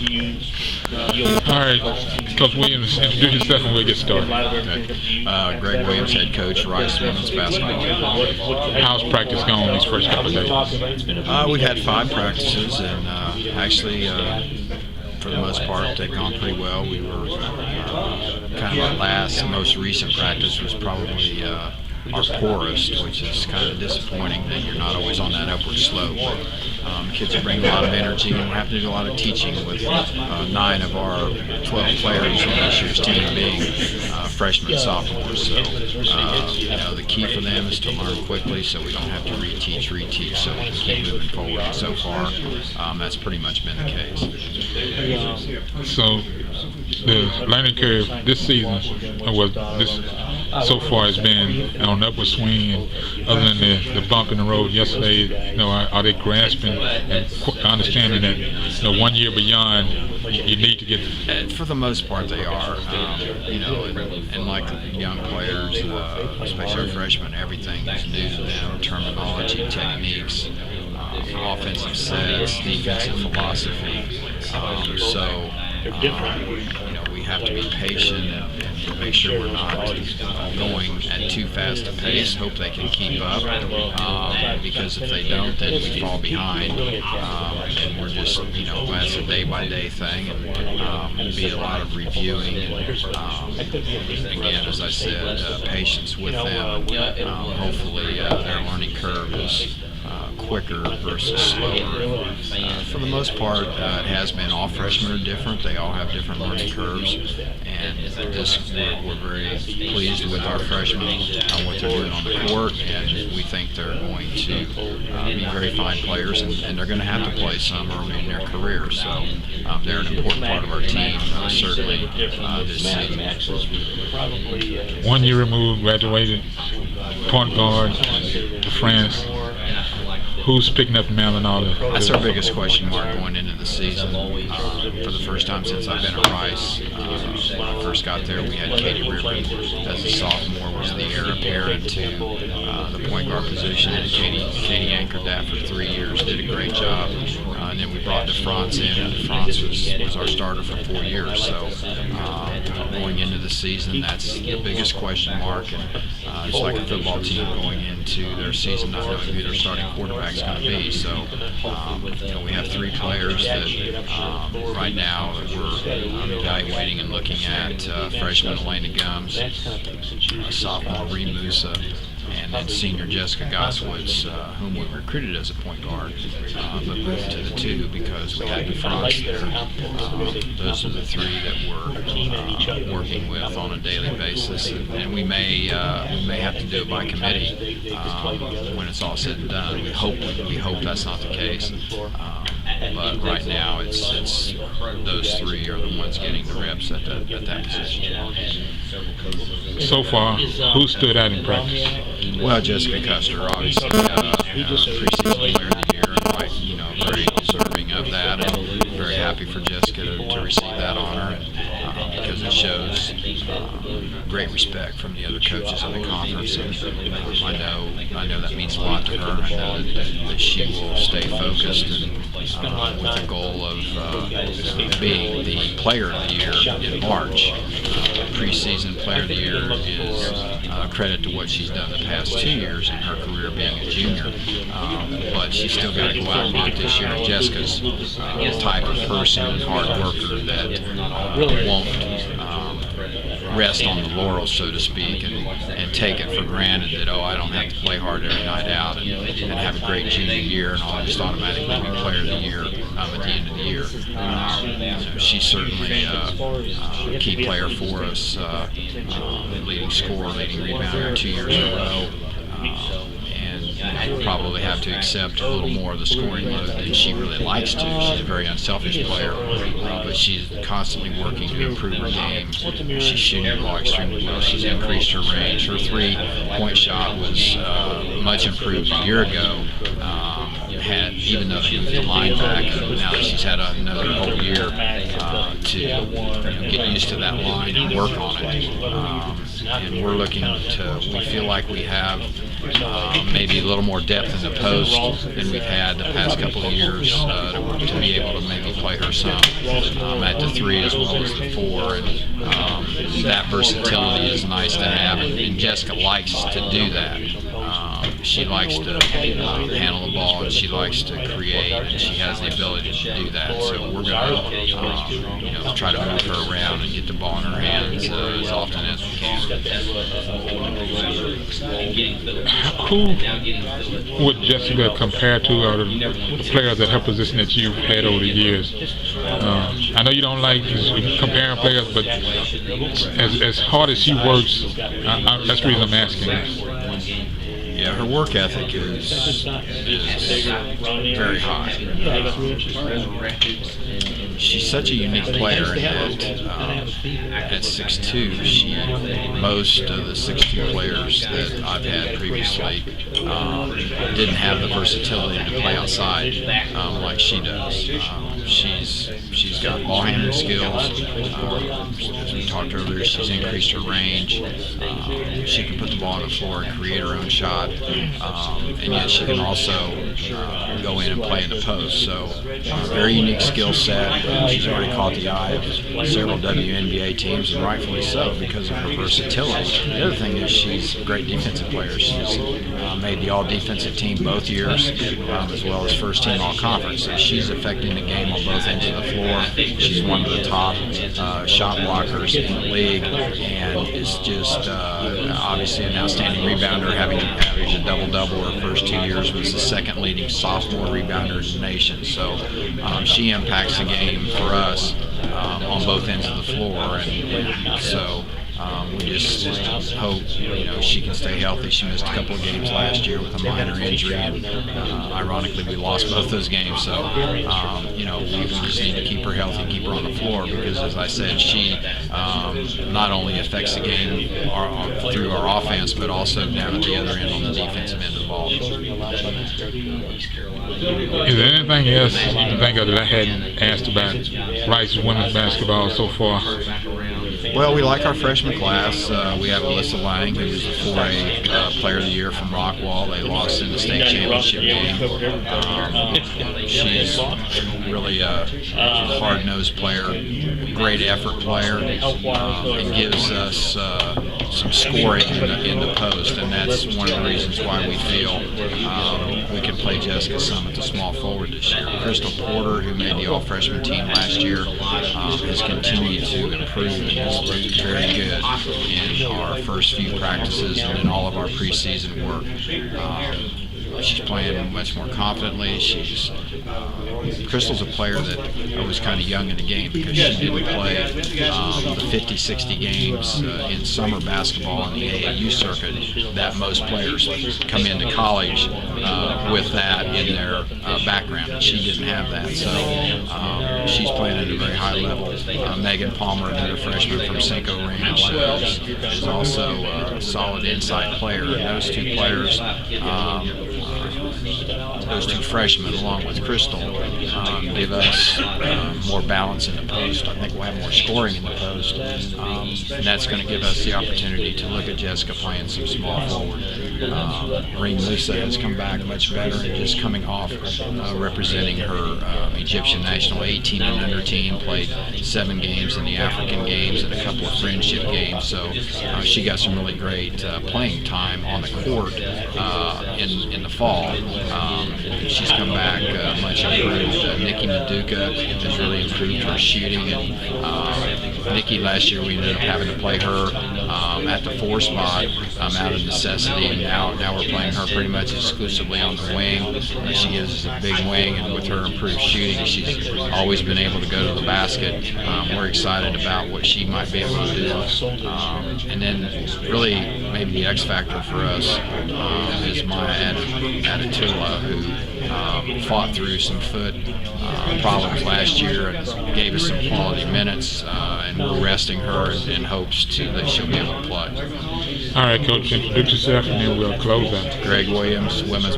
All right, Coach Williams, introduce yourself and we'll get started. Okay. Greg Williams, head coach, Rice Women's Basketball. How's practice going these first couple of days? We've had 5 practices, and actually, for the most part, they've gone pretty well. We were kind of our most recent practice was probably our poorest, which is kind of disappointing that you're not always on that upward slope. Kids are bringing a lot of energy, and we're having to do a lot of teaching with 9 of our 12 players on this year's team being freshmen and sophomores. So, the key for them is to learn quickly so we don't have to reteach, so we can keep moving forward. And so far, that's pretty much been the case. So, the learning curve this season, so far has been on an upward swing, and other than the bump in the road yesterday, are they grasping and understanding that 1 year beyond you need to get? For the most part, they are. And like young players, especially our freshmen, everything is new to them: terminology, techniques, offensive sets, defensive philosophy. We have to be patient and make sure we're not going at too fast a pace. Hope they can keep up, because if they don't, then we fall behind. And we're just, that's a day-by-day thing, and be a lot of reviewing. And again, as I said, patience with them. Hopefully, their learning curve is quicker versus slower. For the most part, it has been. All freshmen are different. They all have different learning curves, and we're very pleased with our freshmen, what they're doing on the court, and we think they're going to be very fine players, and they're going to have to play some early in their career. So they're an important part of our team, certainly this season. 1 year removed, graduated, point guard to France. Who's picking up the mantle and all that? That's our biggest question mark going into the season. For the first time since I've been at Rice, when I first got there, we had Katie Ribbon as a sophomore, was the heir apparent to the point guard position, and Katie anchored that for 3 years, did a great job. And then we brought DeFrance in, and DeFrance was our starter for 4 years. So going into the season, that's the biggest question mark. And it's like a football team going into their season not knowing who their starting quarterback is going to be. So we have 3 players that right now we're evaluating and looking at: freshman Elena Gums, sophomore Bree Musa, and then senior Jessica Goswitz, whom we recruited as a point guard, but moved to the 2 because we had DeFrance there. Those are the 3 that we're working with on a daily basis, and we may have to do it by committee when it's all said and done. We hope that's not the case. But right now, it's those 3 are the ones getting the reps at that position. So far, who stood out in practice? Well, Jessica Custer, obviously, preseason player of the year, and very deserving of that, and very happy for Jessica to receive that honor, because it shows great respect from the other coaches in the conference. And I know that means a lot to her. I know that she will stay focused and with the goal of being the player of the year in March. Preseason player of the year is credit to what she's done the past 2 years in her career being a junior, but she's still got to go out and do it this year. Jessica's type of person, hard worker that won't rest on the laurels, so to speak, and take it for granted that, I don't have to play hard every night out and have a great junior year and I'll just automatically be player of the year at the end of the year. She's certainly a key player for us, leading scorer, leading rebounder 2 years in a row. And we'll probably have to accept a little more of the scoring load than she really likes to. She's a very unselfish player, but she's constantly working to improve her game. She's shooting the ball extremely well. She's increased her range. Her 3-point shot was much improved a year ago. Even though she moved the line back, now that she's had another whole year to get used to that line and work on it. And we're looking to, we feel like we have maybe a little more depth in the post than we've had the past couple of years to be able to maybe play her some at the 3 as well as the 4. And that versatility is nice to have, and Jessica likes to do that. She likes to handle the ball, and she likes to create, and she has the ability to do that. So we're going to try to move her around and get the ball in her hands as often as we can. Who would Jessica compare to out of the players at her position that you've had over the years? I know you don't like comparing players, but as hard as she works, that's the reason I'm asking. Yeah, her work ethic is very high. She's such a unique player that at 6'2", most of the 6'2" players that I've had previously didn't have the versatility to play outside like she does. She's got ball handling skills. As we talked earlier, she's increased her range. She can put the ball on the floor and create her own shot, and yet she can also go in and play in the post. So very unique skill set. She's already caught the eye of several WNBA teams, and rightfully so because of her versatility. The other thing is she's a great defensive player. She's made the all-defensive team both years, as well as first-team all-conference. So she's affecting the game on both ends of the floor. She's one of the top shot blockers in the league, and is just obviously an outstanding rebounder, having averaged a double-double her first 2 years, was the second leading sophomore rebounder in the nation. So she impacts the game for us on both ends of the floor, and so we just hope she can stay healthy. She missed a couple of games last year with a minor injury, and ironically we lost both those games. So we just need to keep her healthy, keep her on the floor, because as I said, she not only affects the game through our offense, but also down at the other end on the defensive end of the ball. Is there anything else you can think of that I hadn't asked about Rice women's basketball so far? Well, we like our freshman class. We have Alyssa Lang, who was the 4A Player of the Year from Rockwall. They lost in the state championship game. She's really a hard-nosed player, great effort player, and gives us some scoring in the post, and that's one of the reasons why we feel we can play Jessica some at the small forward this year. Crystal Porter, who made the all-freshman team last year, has continued to improve and has looked very good in our first few practices and in all of our preseason work. She's playing much more confidently. Crystal's a player that was kind of young in the game because she didn't play the 50, 60 games in summer basketball in the AAU circuit that most players come into college with that in their background. And she didn't have that, so she's playing at a very high level. Megan Palmer, another freshman from Cinco Ranch, is also a solid inside player. And those two players, those two freshmen, along with Crystal, give us more balance in the post. I think we'll have more scoring in the post, and that's going to give us the opportunity to look at Jessica playing some small forward. Reem Musa has come back much better and just coming off representing her Egyptian national 18 and under team, played 7 games in the African Games and a couple of friendship games, so she got some really great playing time on the court in the fall. She's come back much improved. Nikki Maduka has really improved her shooting, and Nikki last year we ended up having to play her at the 4 spot out of necessity, and now we're playing her pretty much exclusively on the wing. She gives us a big wing, and with her improved shooting, she's always been able to go to the basket. We're excited about what she might be able to do. And then really maybe the X factor for us is Maya Adatula, who fought through some foot problems last year and gave us some quality minutes, and we're resting her in hopes that she'll be able to play. All right, Coach, introduce yourself and then we'll close out. Greg Williams, women's